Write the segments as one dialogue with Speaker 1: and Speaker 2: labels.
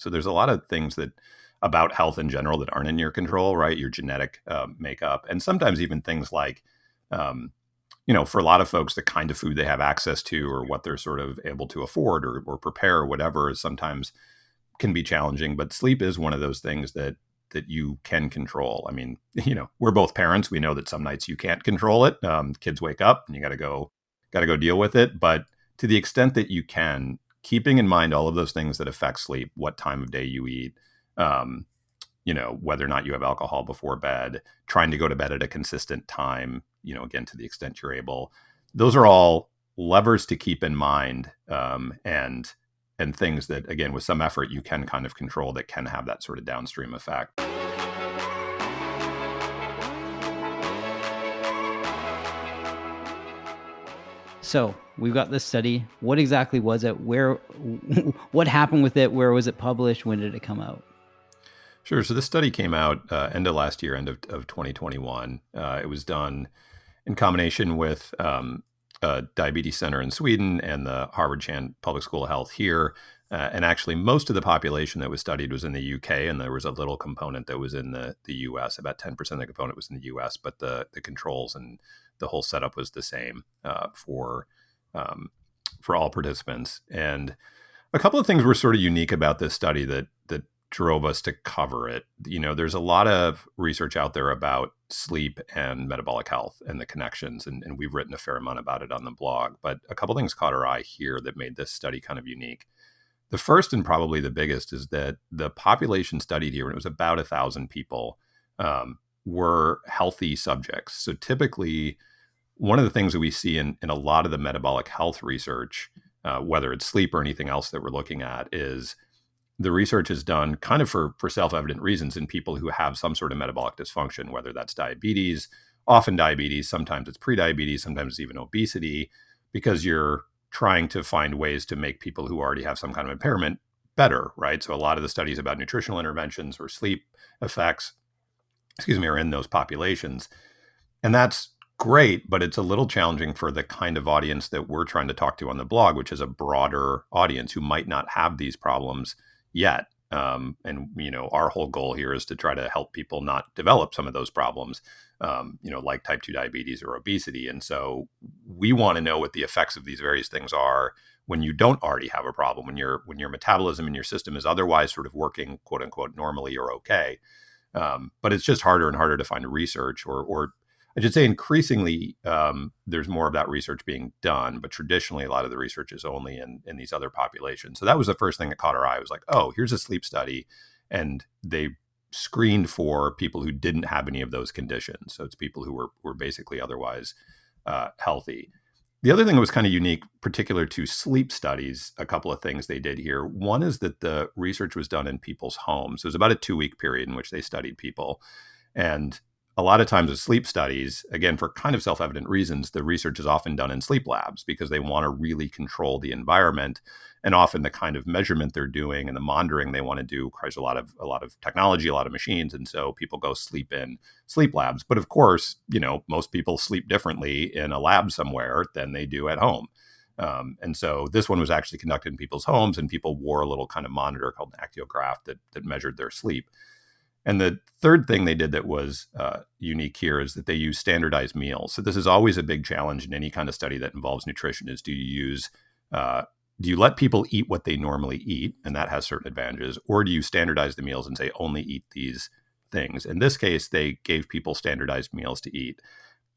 Speaker 1: So there's a lot of things that about health in general that aren't in your control, right? Your genetic makeup, and sometimes even things like, for a lot of folks, the kind of food they have access to or what they're sort of able to afford or prepare or whatever is sometimes can be challenging. But sleep is one of those things that you can control. I mean, we're both parents. We know that some nights you can't control it. Kids wake up and you got to go deal with it. But to the extent that you can, keeping in mind all of those things that affect sleep, what time of day you eat, whether or not you have alcohol before bed, trying to go to bed at a consistent time, again, to the extent you're able, those are all levers to keep in mind, and things that, again, with some effort, you can kind of control that can have that sort of downstream effect.
Speaker 2: So we've got this study. What exactly was it? What happened with it? Where was it published? When did it come out?
Speaker 1: Sure. So this study came out end of last year, end of 2021. It was done in combination with a diabetes center in Sweden and the Harvard Chan Public School of Health here. And actually, most of the population that was studied was in the UK, and there was a little component that was in the US. About 10% of the component was in the US, but the controls and the whole setup was the same for all participants. And a couple of things were sort of unique about this study that drove us to cover it. There's a lot of research out there about sleep and metabolic health and the connections, and we've written a fair amount about it on the blog. But a couple of things caught our eye here that made this study kind of unique. The first and probably the biggest is that the population studied here, and it was about 1,000 people, were healthy subjects. So typically, one of the things that we see in a lot of the metabolic health research, whether it's sleep or anything else that we're looking at, is the research is done kind of for self-evident reasons in people who have some sort of metabolic dysfunction, whether that's diabetes, often diabetes, sometimes it's prediabetes, sometimes it's even obesity, because you're trying to find ways to make people who already have some kind of impairment better, right? So a lot of the studies about nutritional interventions or sleep effects, are in those populations. And that's great, but it's a little challenging for the kind of audience that we're trying to talk to on the blog, which is a broader audience who might not have these problems yet. Our whole goal here is to try to help people not develop some of those problems, like type 2 diabetes or obesity. And so we want to know what the effects of these various things are when you don't already have a problem, when your metabolism in your system is otherwise sort of working, quote unquote, normally or okay. But it's just harder and harder to find research, or I should say increasingly, there's more of that research being done, but traditionally a lot of the research is only in these other populations. So that was the first thing that caught our eye. It was like, oh, here's a sleep study, and they screened for people who didn't have any of those conditions. So it's people who were basically otherwise healthy. The other thing that was kind of unique, particular to sleep studies, a couple of things they did here. One is that the research was done in people's homes. So it was about a 2-week period in which they studied people. And a lot of times with sleep studies, again, for kind of self-evident reasons, the research is often done in sleep labs because they want to really control the environment. And often the kind of measurement they're doing and the monitoring they want to do requires a lot of technology, a lot of machines. And so people go sleep in sleep labs. But of course, most people sleep differently in a lab somewhere than they do at home. And so this one was actually conducted in people's homes, and people wore a little kind of monitor called an actiograph that measured their sleep. And the third thing they did that was unique here is that they use standardized meals. So this is always a big challenge in any kind of study that involves nutrition: is do you let people eat what they normally eat, and that has certain advantages, or do you standardize the meals and say only eat these things? In this case, they gave people standardized meals to eat.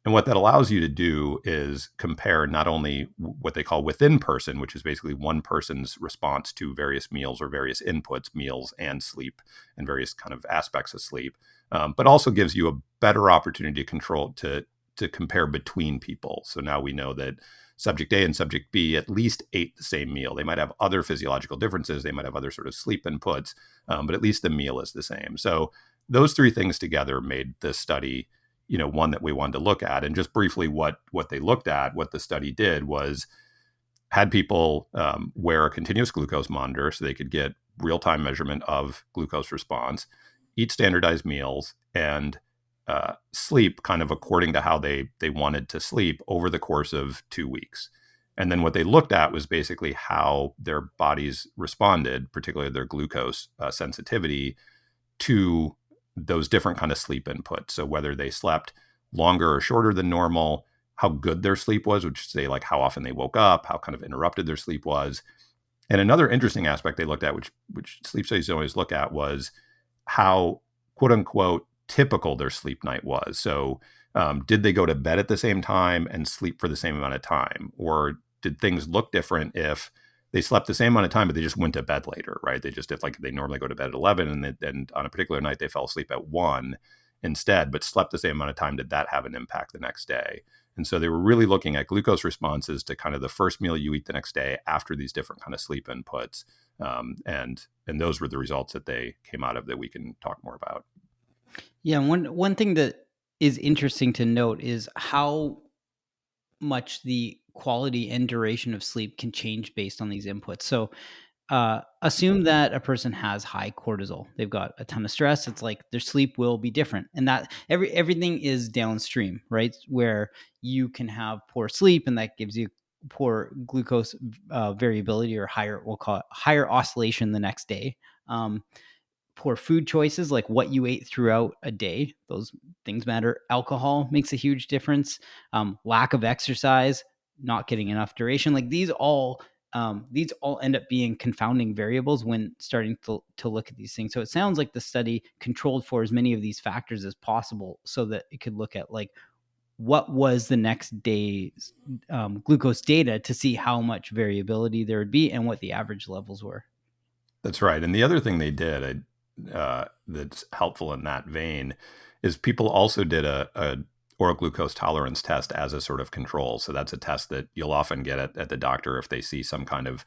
Speaker 1: And what that allows you to do is compare not only what they call within person, which is basically one person's response to various meals or various inputs, meals and sleep and various kind of aspects of sleep, but also gives you a better opportunity to compare between people. So now we know that subject A and subject B at least ate the same meal. They might have other physiological differences. They might have other sort of sleep inputs, but at least the meal is the same. So those three things together made this study one that we wanted to look at. And just briefly what they looked at, what the study did was had people wear a continuous glucose monitor so they could get real-time measurement of glucose response, eat standardized meals, and sleep kind of according to how they wanted to sleep over the course of 2 weeks. And then what they looked at was basically how their bodies responded, particularly their glucose sensitivity, to those different kind of sleep inputs. So whether they slept longer or shorter than normal, how good their sleep was, which is say like how often they woke up, how kind of interrupted their sleep was. And another interesting aspect they looked at, which sleep studies always look at, was how quote unquote typical their sleep night was. So did they go to bed at the same time and sleep for the same amount of time? Or did things look different if they slept the same amount of time, but they just went to bed later, right? They just, if like they normally go to bed at 11 and on a particular night they fell asleep at 1 instead, but slept the same amount of time, did that have an impact the next day? And so they were really looking at glucose responses to kind of the first meal you eat the next day after these different kind of sleep inputs. And those were the results that they came out of that we can talk more about.
Speaker 2: Yeah, one thing that is interesting to note is how much the quality and duration of sleep can change based on these inputs. So assume that a person has high cortisol. They've got a ton of stress. It's like their sleep will be different, and that everything is downstream, right? Where you can have poor sleep, and that gives you poor glucose variability, or higher, we'll call it higher oscillation the next day. Poor food choices, like what you ate throughout a day, those things matter. Alcohol makes a huge difference. Lack of exercise, not getting enough duration, like these all end up being confounding variables when starting to look at these things. So it sounds like the study controlled for as many of these factors as possible so that it could look at like what was the next day's glucose data to see how much variability there would be and what the average levels were.
Speaker 1: That's right. And the other thing they did that's helpful in that vein is people also did a oral glucose tolerance test as a sort of control. So that's a test that you'll often get at the doctor if they see some kind of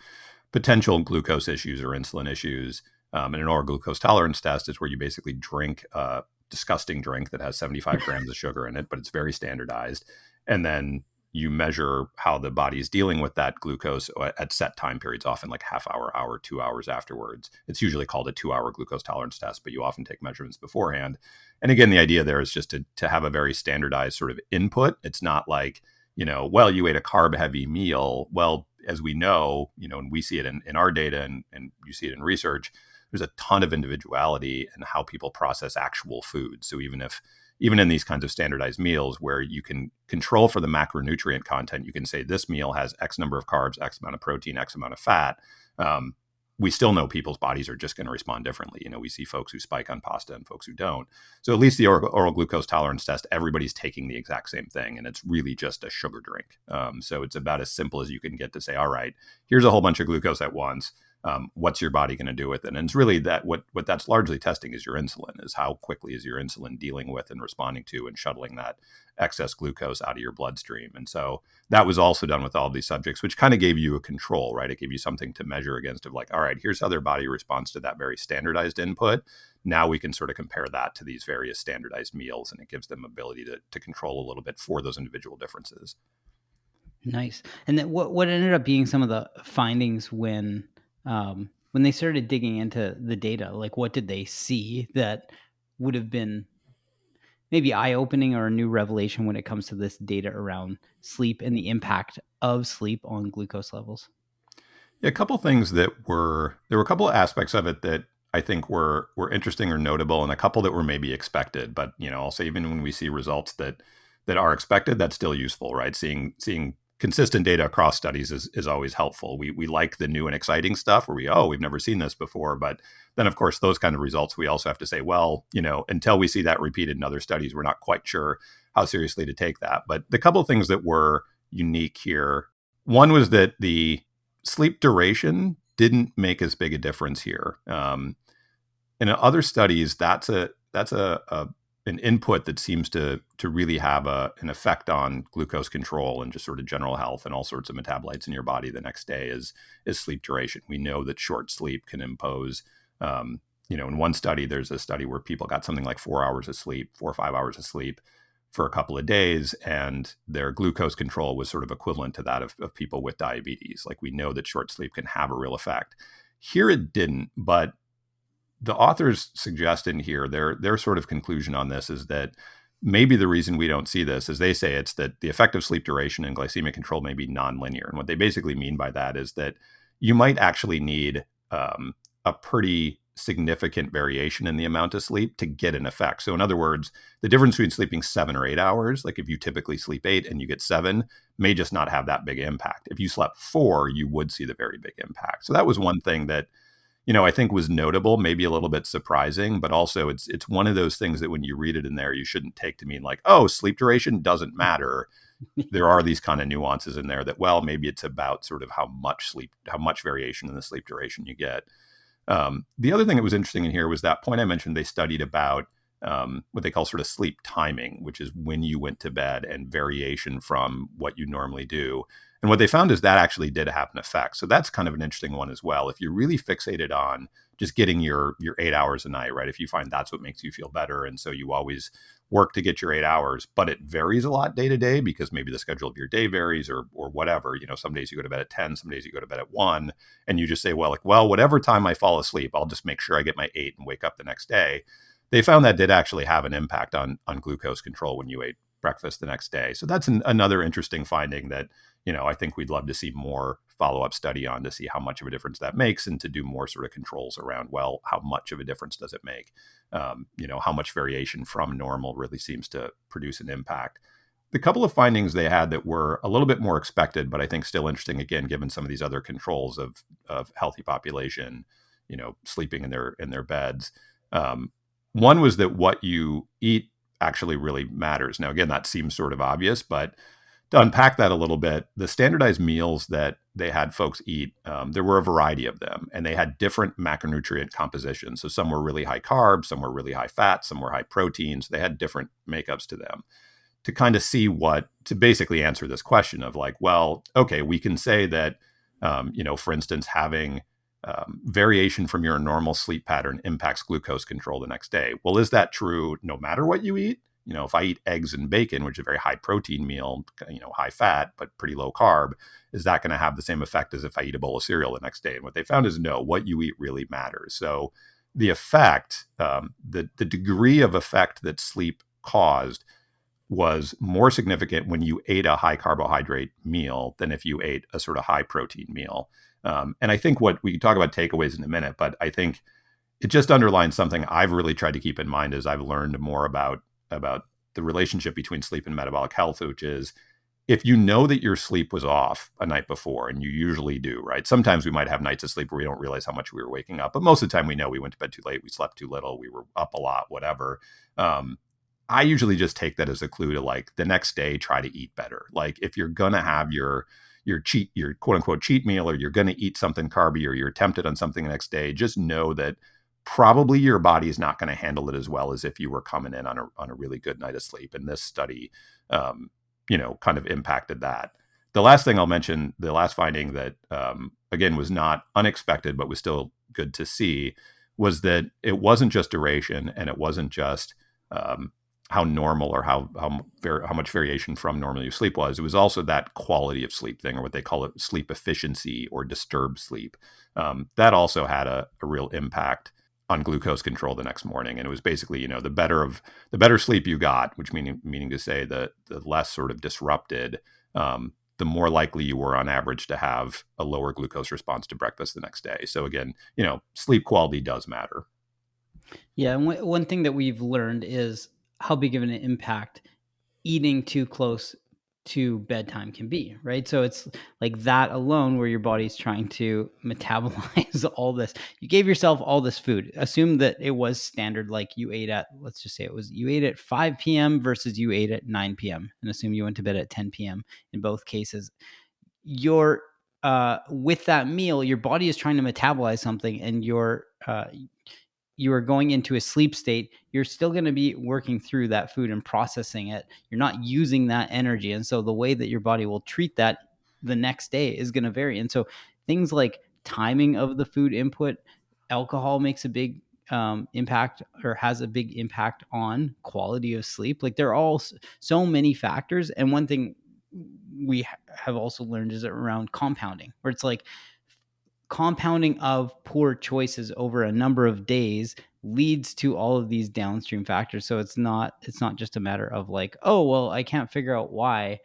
Speaker 1: potential glucose issues or insulin issues. And an oral glucose tolerance test is where you basically drink a disgusting drink that has 75 grams of sugar in it, but it's very standardized. And then you measure how the body is dealing with that glucose at set time periods, often like half hour, 2 hours afterwards. It's usually called a 2 hour glucose tolerance test, but you often take measurements beforehand. And again, the idea there is just to have a very standardized sort of input. It's not like, well, you ate a carb heavy meal. Well, as we know, and we see it in our data and you see it in research, there's a ton of individuality in how people process actual food. So even in these kinds of standardized meals where you can control for the macronutrient content, you can say this meal has X number of carbs, X amount of protein, X amount of fat. We still know people's bodies are just going to respond differently. We see folks who spike on pasta and folks who don't. So at least the oral glucose tolerance test, everybody's taking the exact same thing, and it's really just a sugar drink. So it's about as simple as you can get to say, all right, here's a whole bunch of glucose at once. What's your body going to do with it? And it's really that what that's largely testing is your insulin, is how quickly is your insulin dealing with and responding to and shuttling that excess glucose out of your bloodstream. And so that was also done with all of these subjects, which kind of gave you a control, right? It gave you something to measure against of like, all right, here's how their body responds to that very standardized input. Now we can sort of compare that to these various standardized meals, and it gives them ability to control a little bit for those individual differences.
Speaker 2: Nice. And then what ended up being some of the findings when they started digging into the data? Like, what did they see that would have been maybe eye-opening or a new revelation when it comes to this data around sleep and the impact of sleep on glucose levels?
Speaker 1: Yeah, a couple things there were a couple of aspects of it that I think were interesting or notable, and a couple that were maybe expected. But I'll say even when we see results that are expected, that's still useful, right? Seeing consistent data across studies is always helpful. We like the new and exciting stuff where we've never seen this before. But then of course those kind of results we also have to say, well, until we see that repeated in other studies, we're not quite sure how seriously to take that. But the couple of things that were unique here, one was that the sleep duration didn't make as big a difference here. In other studies, that's an input that seems to really have an effect on glucose control and just sort of general health and all sorts of metabolites in your body the next day is sleep duration. We know that short sleep can impose, in one study, there's a study where people got something like 4 hours of sleep, 4 or 5 hours of sleep for a couple of days, and their glucose control was sort of equivalent to that of people with diabetes. Like, we know that short sleep can have a real effect. Here it didn't, but the authors suggest in here their sort of conclusion on this is that maybe the reason we don't see this, as they say, it's that the effective sleep duration and glycemic control may be nonlinear. And what they basically mean by that is that you might actually need a pretty significant variation in the amount of sleep to get an effect. So in other words, the difference between sleeping 7 or 8 hours, like if you typically sleep 8 and you get 7, may just not have that big impact. If you slept 4, you would see the very big impact. So that was one thing that, I think was notable, maybe a little bit surprising, but also it's one of those things that when you read it in there, you shouldn't take to mean like, oh, sleep duration doesn't matter. There are these kind of nuances in there that, well, maybe it's about sort of how much variation in the sleep duration you get. The other thing that was interesting in here was that point I mentioned. They studied about what they call sort of sleep timing, which is when you went to bed and variation from what you normally do. And what they found is that actually did have an effect. So that's kind of an interesting one as well. If you're really fixated on just getting your 8 hours a night, right? If you find that's what makes you feel better, and so you always work to get your 8 hours, but it varies a lot day to day because maybe the schedule of your day varies or whatever. Some days you go to bed at 10, some days you go to bed at 1, and you just say, well, whatever time I fall asleep, I'll just make sure I get my 8 and wake up the next day. They found that did actually have an impact on glucose control when you ate breakfast the next day. So that's another interesting finding that, I think we'd love to see more follow-up study on to see how much of a difference that makes and to do more sort of controls around, well, how much of a difference does it make? How much variation from normal really seems to produce an impact. The couple of findings they had that were a little bit more expected, but I think still interesting, again, given some of these other controls of healthy population, sleeping in their beds. One was that what you eat actually really matters. Now, again, that seems sort of obvious, but to unpack that a little bit, the standardized meals that they had folks eat, there were a variety of them, and they had different macronutrient compositions. So some were really high carbs, some were really high fat, some were high proteins. They had different makeups to them to kind of see to basically answer this question of like, well, okay, we can say that, for instance, having variation from your normal sleep pattern impacts glucose control the next day. Well, is that true no matter what you eat? If I eat eggs and bacon, which is a very high protein meal, high fat, but pretty low carb, is that going to have the same effect as if I eat a bowl of cereal the next day? And what they found is no, what you eat really matters. So the effect, the degree of effect that sleep caused was more significant when you ate a high carbohydrate meal than if you ate a sort of high protein meal. And I think what we can talk about takeaways in a minute, but I think it just underlines something I've really tried to keep in mind as I've learned more about the relationship between sleep and metabolic health, which is if you know that your sleep was off a night before, and you usually do, right? Sometimes we might have nights of sleep where we don't realize how much we were waking up, but most of the time we know we went to bed too late, we slept too little, we were up a lot, whatever. I usually just take that as a clue to like the next day, try to eat better. Like if you're going to have your quote unquote cheat meal, or you're going to eat something carby, or you're tempted on something the next day, just know that probably your body is not going to handle it as well as if you were coming in on a really good night of sleep. And this study, kind of impacted that. The last thing I'll mention, the last finding that, again, was not unexpected, but was still good to see, was that it wasn't just duration, and it wasn't just how normal or how much variation from normal your sleep was. It was also that quality of sleep thing, or what they call it sleep efficiency or disturbed sleep. That also had a real impact on glucose control the next morning. And it was basically, the better sleep you got, which meaning to say the less sort of disrupted, the more likely you were on average to have a lower glucose response to breakfast the next day. So again, sleep quality does matter.
Speaker 2: Yeah, and one thing that we've learned is how big of an impact eating too close to bedtime can be, right? So it's like that alone where your body's trying to metabolize all this. You gave yourself all this food. Assume that it was standard, like you ate at, let's just say you ate at 5 p.m. versus you ate at 9 p.m. And assume you went to bed at 10 p.m. In both cases. Your with that meal, your body is trying to metabolize something, and you are going into a sleep state. You're still going to be working through that food and processing it. You're not using that energy. And so the way that your body will treat that the next day is going to vary. And so things like timing of the food input, alcohol makes a big impact, or has a big impact on quality of sleep. Like there are all so many factors. And one thing we have also learned is around compounding, where it's like compounding of poor choices over a number of days leads to all of these downstream factors. So it's not just a matter of like, oh, well, I can't figure out why.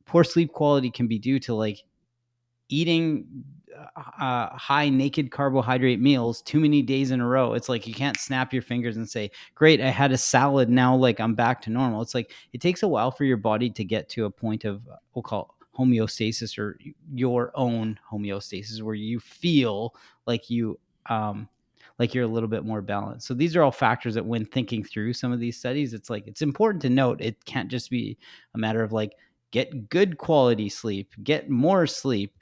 Speaker 2: Poor sleep quality can be due to like eating high naked carbohydrate meals too many days in a row. It's like you can't snap your fingers and say, great, I had a salad, now like I'm back to normal. It's like it takes a while for your body to get to a point of we'll call homeostasis, or your own homeostasis, where you feel like you're a little bit more balanced. So these are all factors that when thinking through some of these studies, it's like it's important to note it can't just be a matter of like get good quality sleep, get more sleep,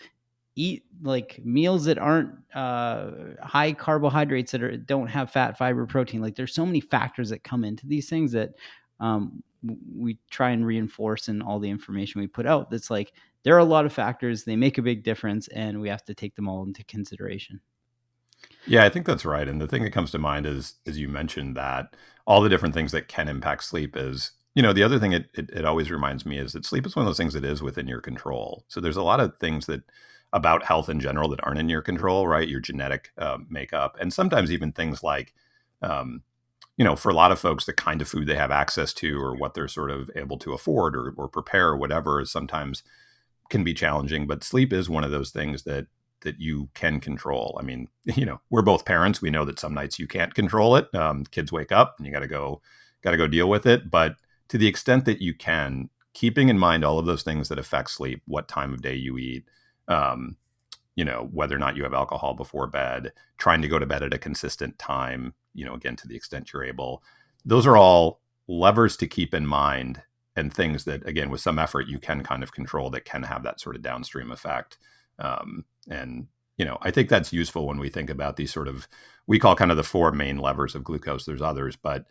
Speaker 2: eat like meals that aren't high carbohydrates, that don't have fat, fiber, protein. Like there's so many factors that come into these things that we try and reinforce in all the information we put out. That's like there are a lot of factors, they make a big difference, and we have to take them all into consideration.
Speaker 1: Yeah, I think that's right. And the thing that comes to mind is, as you mentioned, that all the different things that can impact sleep is, the other thing it always reminds me is that sleep is one of those things that is within your control. So there's a lot of things that about health in general that aren't in your control, right? Your genetic makeup, and sometimes even things like, um, for a lot of folks, the kind of food they have access to or what they're sort of able to afford or prepare or whatever is sometimes can be challenging, but sleep is one of those things that you can control. I mean, we're both parents. We know that some nights you can't control it. Kids wake up and you got to go deal with it. But to the extent that you can, keeping in mind all of those things that affect sleep, what time of day you eat, um, whether or not you have alcohol before bed, trying to go to bed at a consistent time, again, to the extent you're able, those are all levers to keep in mind and things that, again, with some effort, you can kind of control that can have that sort of downstream effect. And, I think that's useful when we think about these sort of, we call kind of the four main levers of glucose. There's others, but,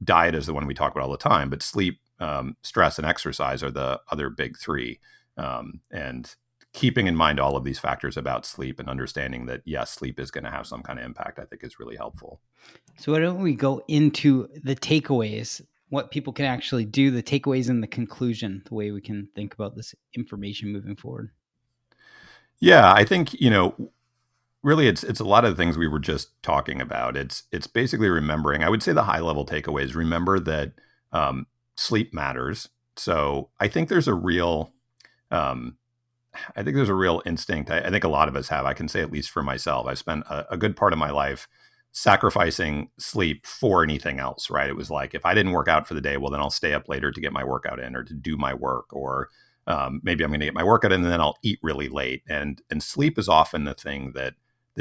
Speaker 1: diet is the one we talk about all the time, but sleep, stress, and exercise are the other big three. And keeping in mind all of these factors about sleep and understanding that, yes, sleep is going to have some kind of impact, I think is really helpful.
Speaker 2: So why don't we go into the takeaways, what people can actually do, the takeaways and the conclusion, the way we can think about this information moving forward.
Speaker 1: Yeah, I think, really it's a lot of the things we were just talking about. It's basically remembering, I would say the high level takeaways, remember that sleep matters. So um, I think there's a real instinct. I think a lot of us have. I can say, at least for myself, I spent a good part of my life sacrificing sleep for anything else, right? It was like, if I didn't work out for the day, well, then I'll stay up later to get my workout in or to do my work, or maybe I'm going to get my workout in and then I'll eat really late. And sleep is often the thing that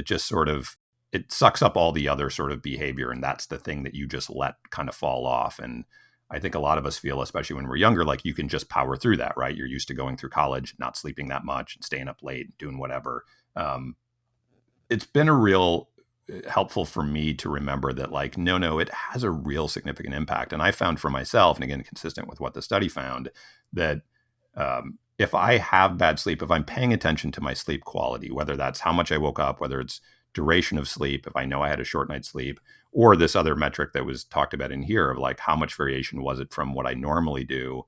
Speaker 1: just sort of, it sucks up all the other sort of behavior. And that's the thing that you just let kind of fall off. And I think a lot of us feel, especially when we're younger, like you can just power through that, right? You're used to going through college, not sleeping that much and staying up late, doing whatever. It's been a real helpful for me to remember that, like, no, it has a real significant impact. And I found for myself, and again, consistent with what the study found, that if I have bad sleep, if I'm paying attention to my sleep quality, whether that's how much I woke up, whether it's duration of sleep, if I know I had a short night's sleep, or this other metric that was talked about in here of like how much variation was it from what I normally do,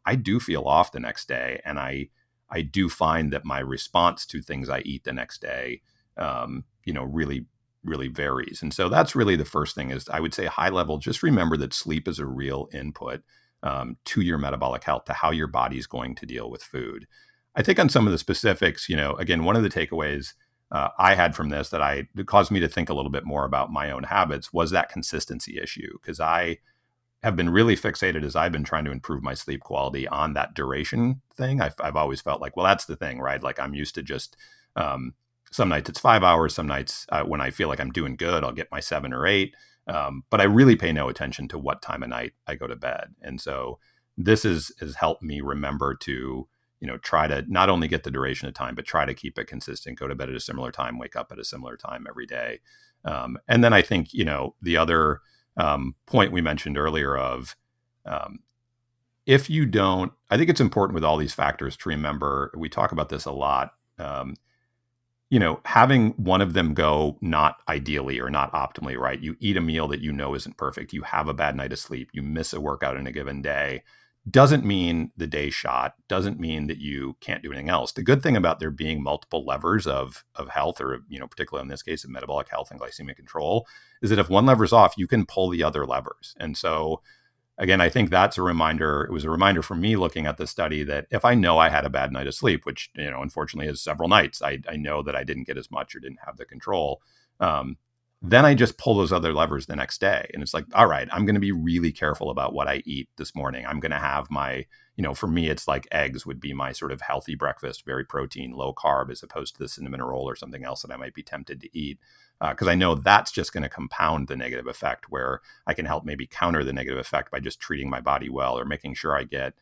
Speaker 1: I do feel off the next day, and I do find that my response to things I eat the next day, really really varies. And so that's really the first thing is, I would say, high level, just remember that sleep is a real input to your metabolic health, to how your body's going to deal with food. I think on some of the specifics, again, one of the takeaways I had from this that caused me to think a little bit more about my own habits was that consistency issue. Because I have been really fixated as I've been trying to improve my sleep quality on that duration thing. I've always felt like, well, that's the thing, right? Like I'm used to just, some nights it's 5 hours. Some nights when I feel like I'm doing good, I'll get my 7 or 8. But I really pay no attention to what time of night I go to bed. And so this has helped me remember to, try to not only get the duration of time, but try to keep it consistent, go to bed at a similar time, wake up at a similar time every day. And then I think, the other point we mentioned earlier of, if you don't, I think it's important with all these factors to remember, we talk about this a lot, having one of them go not ideally or not optimally, right? You eat a meal that isn't perfect. You have a bad night of sleep. You miss a workout in a given day. doesn't mean the day shot, doesn't mean that you can't do anything else. The good thing about there being multiple levers of health, or particularly in this case of metabolic health and glycemic control, is that if one lever's off, you can pull the other levers. And so again, I think that's a reminder. It was a reminder for me looking at the study that if I know I had a bad night of sleep, which unfortunately is several nights, I know that I didn't get as much or didn't have the control. Then I just pull those other levers the next day, and it's like, all right, I'm going to be really careful about what I eat this morning. I'm going to have my, for me, it's like eggs would be my sort of healthy breakfast, very protein, low carb, as opposed to the cinnamon roll or something else that I might be tempted to eat. Because I know that's just going to compound the negative effect, where I can help maybe counter the negative effect by just treating my body well, or making sure I get,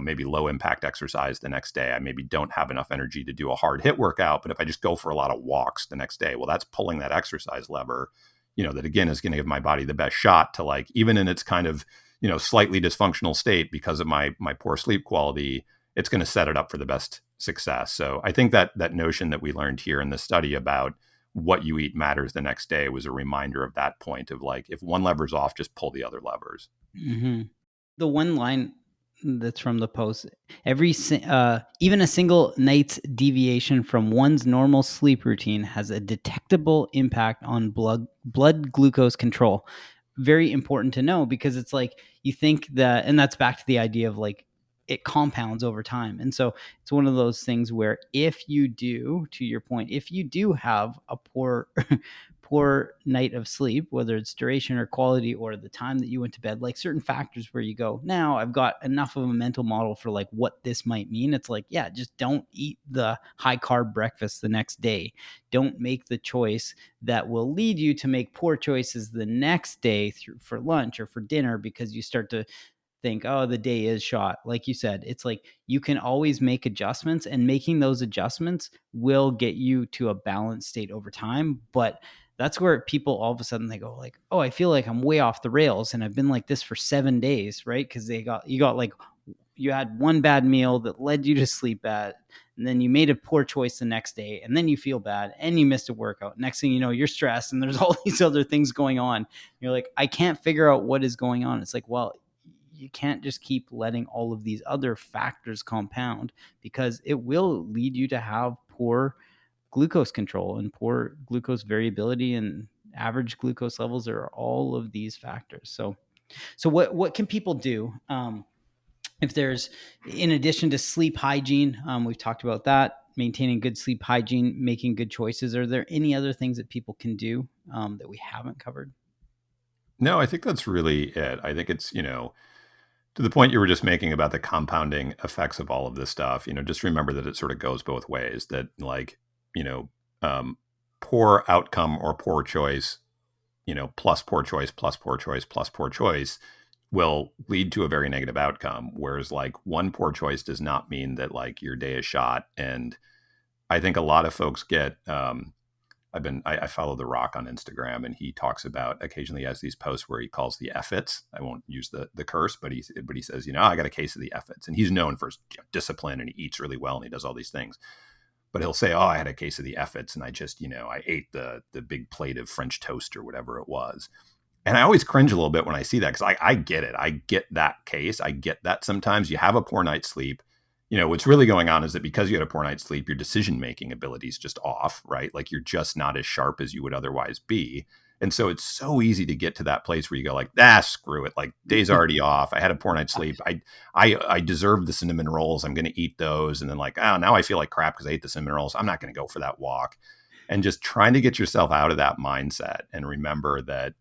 Speaker 1: maybe low impact exercise the next day. I maybe don't have enough energy to do a hard hit workout, but if I just go for a lot of walks the next day, well, that's pulling that exercise lever, that again is going to give my body the best shot to, like, even in its kind of, slightly dysfunctional state because of my poor sleep quality, it's going to set it up for the best success. So I think that notion that we learned here in the study about what you eat matters the next day was a reminder of that point of, like, if one lever's off, just pull the other levers.
Speaker 2: Mm-hmm. The one line that's from the post, even a single night's deviation from one's normal sleep routine has a detectable impact on blood glucose control. Very important to know, because it's like, you think that, and that's back to the idea of, like, it compounds over time. And so it's one of those things where, if you do, to your point, if you do have a poor poor night of sleep, whether it's duration or quality or the time that you went to bed, like certain factors where you go, now I've got enough of a mental model for like what this might mean. It's like, yeah, just don't eat the high carb breakfast the next day. Don't make the choice that will lead you to make poor choices the next day for lunch or for dinner, because you start to think, oh, the day is shot. Like you said, it's like, you can always make adjustments, and making those adjustments will get you to a balanced state over time. But that's where people all of a sudden they go like, oh, I feel like I'm way off the rails, and I've been like this for 7 days, right? Because you got like, you had one bad meal that led you to sleep bad, and then you made a poor choice the next day, and then you feel bad, and you missed a workout. Next thing you know, you're stressed, and there's all these other things going on. You're like, I can't figure out what is going on. It's like, well, you can't just keep letting all of these other factors compound, because it will lead you to have poor glucose control and poor glucose variability, and average glucose levels are all of these factors. So what can people do? If there's, in addition to sleep hygiene, we've talked about that, maintaining good sleep hygiene, making good choices. Are there any other things that people can do that we haven't covered?
Speaker 1: No, I think that's really it. I think it's, to the point you were just making about the compounding effects of all of this stuff, just remember that it sort of goes both ways, that, like, you know, um, poor outcome or poor choice, plus poor choice, plus poor choice, plus poor choice will lead to a very negative outcome. Whereas, like, one poor choice does not mean that, like, your day is shot. And I think a lot of folks get, I follow The Rock on Instagram, and he talks about, occasionally has these posts where he calls the F-its. I won't use the curse, but he says, I got a case of the F-its, and he's known for discipline, and he eats really well, and he does all these things. But he'll say, I had a case of the F-its, and I just, I ate the big plate of French toast or whatever it was. And I always cringe a little bit when I see that, because I get it. I get that case. I get that sometimes you have a poor night's sleep. What's really going on is that because you had a poor night's sleep, your decision-making ability is just off, right? Like, you're just not as sharp as you would otherwise be. And so it's so easy to get to that place where you go like, screw it. Like, day's already off. I had a poor night's sleep. I deserve the cinnamon rolls. I'm going to eat those. And then, like, now I feel like crap because I ate the cinnamon rolls. I'm not going to go for that walk. And just trying to get yourself out of that mindset and remember that,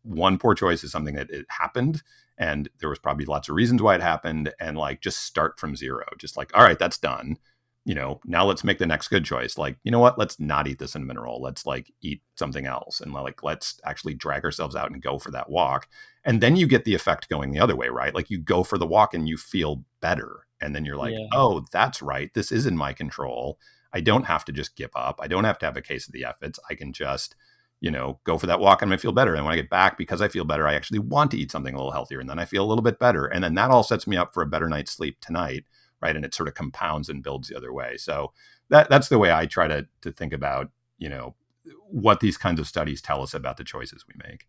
Speaker 1: one poor choice is something that it happened, and there was probably lots of reasons why it happened, and, like, just start from zero. Just like, all right, that's done. Now let's make the next good choice. Like, you know what? Let's not eat the cinnamon roll. Let's, like, eat something else. And, like, let's actually drag ourselves out and go for that walk. And then you get the effect going the other way, right? Like, you go for the walk and you feel better. And then you're like,
Speaker 2: Yeah.
Speaker 1: oh, that's right. This is in my control. I don't have to just give up. I don't have to have a case of the F-its. I can just, go for that walk, and I feel better. And when I get back, because I feel better, I actually want to eat something a little healthier. And then I feel a little bit better. And then that all sets me up for a better night's sleep tonight. Right. And it sort of compounds and builds the other way. So that's the way I try to think about, what these kinds of studies tell us about the choices we make.